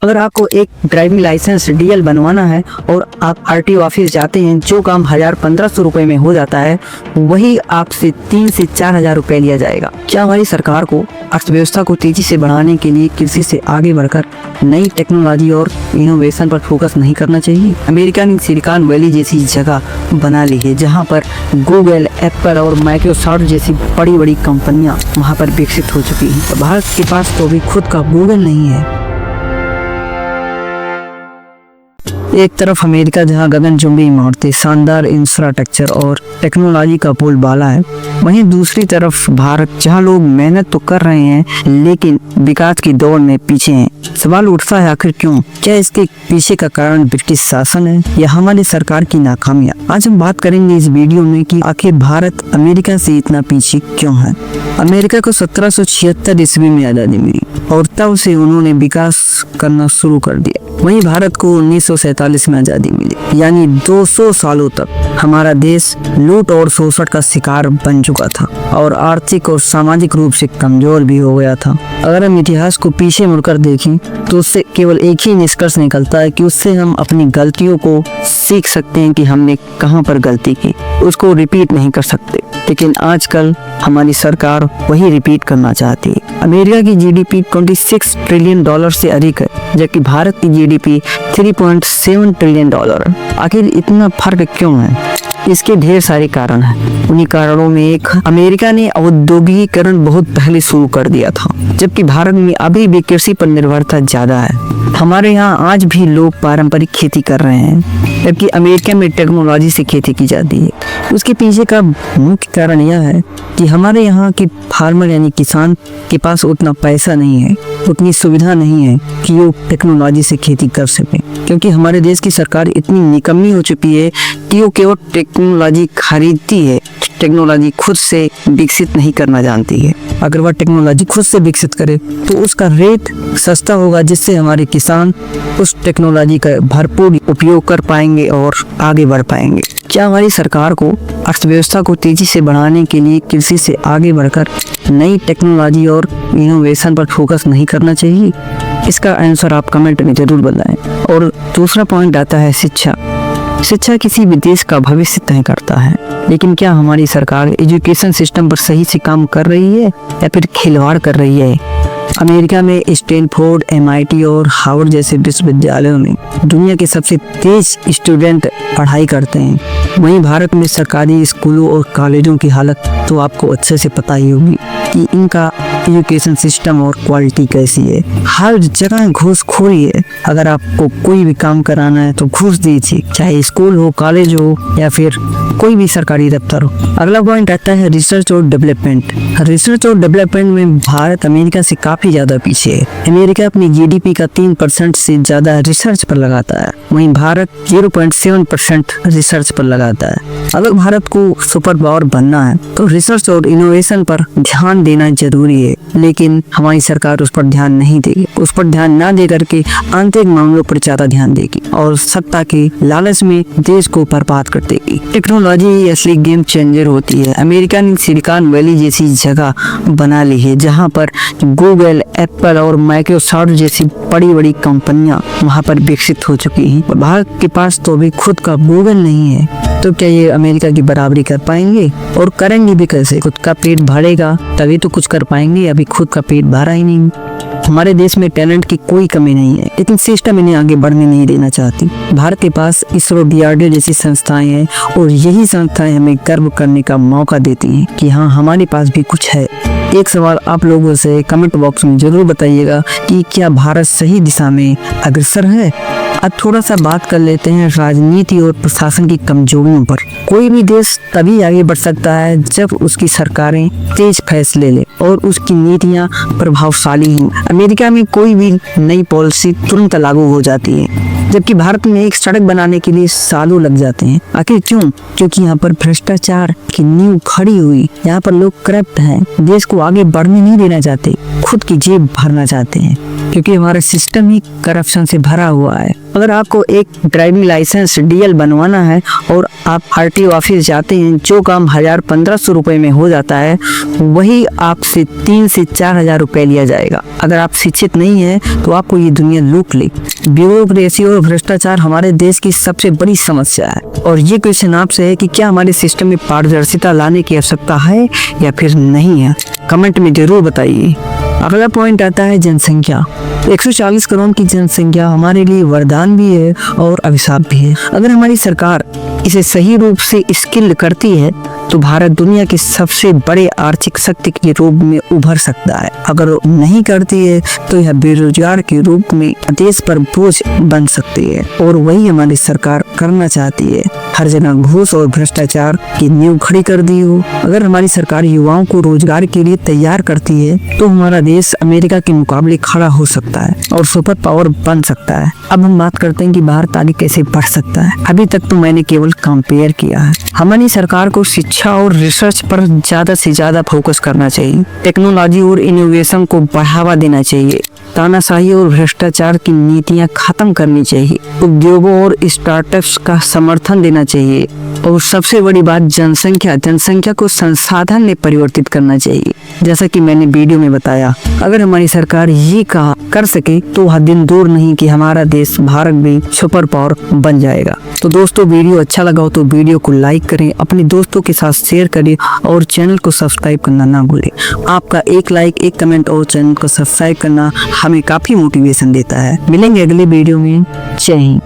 अगर आपको एक ड्राइविंग लाइसेंस डीएल बनवाना है और आप आरटीओ ऑफिस जाते हैं, जो काम 1000-1500 रुपए में हो जाता है, वही आपसे 3 से 4000 रुपए लिया जाएगा। क्या हमारी सरकार को अर्थव्यवस्था को तेजी से बढ़ाने के लिए कृषि से आगे बढ़कर नई टेक्नोलॉजी और इनोवेशन पर फोकस नहीं करना चाहिए? अमेरिका ने सिलिकॉन वैली जैसी जगह बना ली है, जहाँ पर गूगल, एप्पल और माइक्रोसॉफ्ट जैसी बड़ी बड़ी कंपनियां वहाँ पर विकसित हो चुकी हैं। भारत के पास तो अभी खुद का गूगल नहीं है। एक तरफ अमेरिका जहां गगनचुंबी इमारतें, शानदार इंफ्रास्ट्रक्चर और टेक्नोलॉजी का बोलबाला है, वहीं दूसरी तरफ भारत जहां लोग मेहनत तो कर रहे हैं लेकिन विकास की दौड़ में पीछे हैं। सवाल उठता है, आखिर क्यों? क्या इसके पीछे का कारण ब्रिटिश शासन है या हमारी सरकार की नाकामियां? आज हम बात करेंगे इस वीडियो में कि आखिर भारत अमेरिका से इतना पीछे क्यों है। अमेरिका को 1776 ईस्वी में आजादी मिली और तब से उन्होंने विकास करना शुरू कर दिया। वहीं भारत को 1947 में आजादी मिली, यानी 200 सालों तक हमारा देश लूट और शोषण का शिकार बन चुका था और आर्थिक और सामाजिक रूप से कमजोर भी हो गया था। अगर हम इतिहास को पीछे मुड़कर देखें तो उससे केवल एक ही निष्कर्ष निकलता है कि उससे हम अपनी गलतियों को सीख सकते हैं कि हमने कहां पर गलती की, उसको रिपीट नहीं कर सकते। लेकिन आजकल हमारी सरकार वही रिपीट करना चाहती है। अमेरिका की जीडीपी 26 ट्रिलियन डॉलर से अधिक है, जबकि भारत की जीडीपी 3.7 ट्रिलियन डॉलर है। आखिर इतना फर्क क्यों है? इसके ढेर सारे कारण हैं। उन्हीं कारणों में एक, अमेरिका ने औद्योगिकीकरण बहुत पहले शुरू कर दिया था, जबकि भारत में अभी भी कृषि पर निर्भरता ज्यादा है। हमारे यहाँ आज भी लोग पारंपरिक खेती कर रहे हैं, जबकि अमेरिका में टेक्नोलॉजी से खेती की जाती है। उसके पीछे का मुख्य कारण यह है कि हमारे यहाँ के फार्मर यानी किसान के पास उतना पैसा नहीं है, उतनी सुविधा नहीं है कि वो टेक्नोलॉजी से खेती कर सके, क्योंकि हमारे देश की सरकार इतनी निकम्मी हो चुकी है कि वो केवल टेक्नोलॉजी खरीदती है, टेक्नोलॉजी खुद से विकसित नहीं करना जानती है। अगर वह टेक्नोलॉजी खुद से विकसित करे तो उसका रेट सस्ता होगा, जिससे हमारे किसान उस टेक्नोलॉजी का भरपूर उपयोग कर पाएंगे और आगे बढ़ पाएंगे। क्या हमारी सरकार को अर्थव्यवस्था को तेजी से बढ़ाने के लिए कृषि से आगे बढ़कर नई टेक्नोलॉजी और इनोवेशन पर फोकस नहीं करना चाहिए? इसका आंसर आप कमेंट में जरूर बताएं। और दूसरा पॉइंट आता है शिक्षा। शिक्षा किसी भी देश का भविष्य तय करता है, लेकिन क्या हमारी सरकार एजुकेशन सिस्टम पर सही से काम कर रही है या फिर खिलवाड़ कर रही है? अमेरिका में स्टैनफोर्ड, MIT और हार्वर्ड जैसे विश्वविद्यालयों में दुनिया के सबसे तेज स्टूडेंट पढ़ाई करते हैं। वहीं भारत में सरकारी स्कूलों और कॉलेजों की हालत तो आपको अच्छे से पता ही होगी कि इनका एजुकेशन सिस्टम और क्वालिटी कैसी है। हर जगह घूसखोरी है। अगर आपको कोई भी काम कराना है तो घूस दीजिए, चाहे स्कूल हो, कॉलेज हो या फिर कोई भी सरकारी दफ्तर हो। अगला पॉइंट आता है रिसर्च और डेवलपमेंट। रिसर्च और डेवलपमेंट में भारत अमेरिका से काफी ज्यादा पीछे है। अमेरिका अपनी जीडीपी का 3% से ज्यादा रिसर्च पर लगाता है, वहीं भारत 0.7% रिसर्च पर लगाता है। अगर भारत को सुपर पावर बनना है तो रिसर्च और इनोवेशन पर ध्यान देना जरूरी है, लेकिन हमारी सरकार उस पर ध्यान नहीं देगी। उस पर ध्यान ना दे करके आंतरिक मामलों पर ज्यादा ध्यान देगी और सत्ता के लालच में देश को बर्बाद कर देगी। टेक्नोलॉजी असली गेम चेंजर होती है। अमेरिका ने सिलिकॉन वैली जैसी जगह बना ली है, जहाँ पर गूगल, एप्पल और माइक्रोसॉफ्ट जैसी बड़ी बड़ी कंपनियां वहाँ पर विकसित हो चुकी हैं। भारत के पास तो अभी खुद का गूगल नहीं है, तो क्या ये अमेरिका की बराबरी कर पाएंगे? और करेंगे भी कैसे? खुद का पेट भरेगा तभी तो कुछ कर पाएंगे। अभी खुद का पेट भरा ही नहीं। हमारे देश में टैलेंट की कोई कमी नहीं है, लेकिन सिस्टम इन्हें आगे बढ़ने नहीं देना चाहती। भारत के पास इसरो, DRDO जैसी संस्थाएं हैं और यही संस्थाएं हमें गर्व करने का मौका देती हैं कि हाँ, हमारे पास भी कुछ है। एक सवाल आप लोगों से कमेंट बॉक्स में जरूर बताइएगा कि क्या भारत सही दिशा में अग्रसर है? अब थोड़ा सा बात कर लेते हैं राजनीति और प्रशासन की कमजोरियों पर। कोई भी देश तभी आगे बढ़ सकता है जब उसकी सरकारें तेज फैसले ले और उसकी नीतियां प्रभावशाली हों। अमेरिका में कोई भी नई पॉलिसी तुरंत लागू हो जाती है, जबकि भारत में एक सड़क बनाने के लिए सालों लग जाते हैं। आखिर क्यों? क्योंकि यहाँ पर भ्रष्टाचार की नींव खड़ी हुई। यहाँ पर लोग करप्ट हैं, देश को आगे बढ़ने नहीं देना चाहते, खुद की जेब भरना चाहते हैं, क्योंकि हमारा सिस्टम ही करप्शन से भरा हुआ है। अगर आपको एक ड्राइविंग लाइसेंस डीएल बनवाना है और आप आरटीओ ऑफिस जाते हैं, जो काम 1000-1500 रुपए में हो जाता है, वही आपसे 3 से 4000 रुपए लिया जाएगा। अगर आप शिक्षित नहीं है तो आपको ये दुनिया लूट लेगी। ब्यूरोक्रेसी और भ्रष्टाचार हमारे देश की सबसे बड़ी समस्या है और ये क्वेश्चन आपसे है कि क्या हमारे सिस्टम में पारदर्शिता लाने की आवश्यकता है या फिर नहीं है। कमेंट में जरूर बताइए। अगला पॉइंट आता है जनसंख्या। 140 करोड़ की जनसंख्या हमारे लिए वरदान भी है और अभिशाप भी है। अगर हमारी सरकार इसे सही रूप से स्किल करती है तो भारत दुनिया की सबसे बड़े आर्थिक शक्ति के रूप में उभर सकता है। अगर वो नहीं करती है तो यह बेरोजगार के रूप में देश पर बोझ बन सकती है और वही हमारी सरकार करना चाहती है। हर जगह घूस और भ्रष्टाचार की नींव खड़ी कर दी हो। अगर हमारी सरकार युवाओं को रोजगार के लिए तैयार करती है तो हमारा देश अमेरिका के मुकाबले खड़ा हो सकता है और सुपर पावर बन सकता है। अब हम बात करते हैं कि भारत आगे कैसे बढ़ सकता है। अभी तक तो मैंने केवल कंपेयर किया है। हमारी सरकार को शिक्षा और रिसर्च पर ज्यादा से ज्यादा फोकस करना चाहिए। टेक्नोलॉजी और इनोवेशन को बढ़ावा देना चाहिए। तानाशाही और भ्रष्टाचार की नीतियां खत्म करनी चाहिए। उद्योगों और स्टार्टअप्स का समर्थन देना चाहिए और सबसे बड़ी बात जनसंख्या को संसाधन में परिवर्तित करना चाहिए। जैसा कि मैंने वीडियो में बताया, अगर हमारी सरकार ये कर सके तो वह दिन दूर नहीं कि हमारा देश भारत भी सुपर पावर बन जाएगा। तो दोस्तों, वीडियो अच्छा लगा हो तो वीडियो को लाइक करें, अपने दोस्तों के साथ शेयर करें और चैनल को सब्सक्राइब करना ना भूलें। आपका एक लाइक, एक कमेंट और चैनल को सब्सक्राइब करना हमें काफी मोटिवेशन देता है। मिलेंगे अगले वीडियो में। जय हिंद।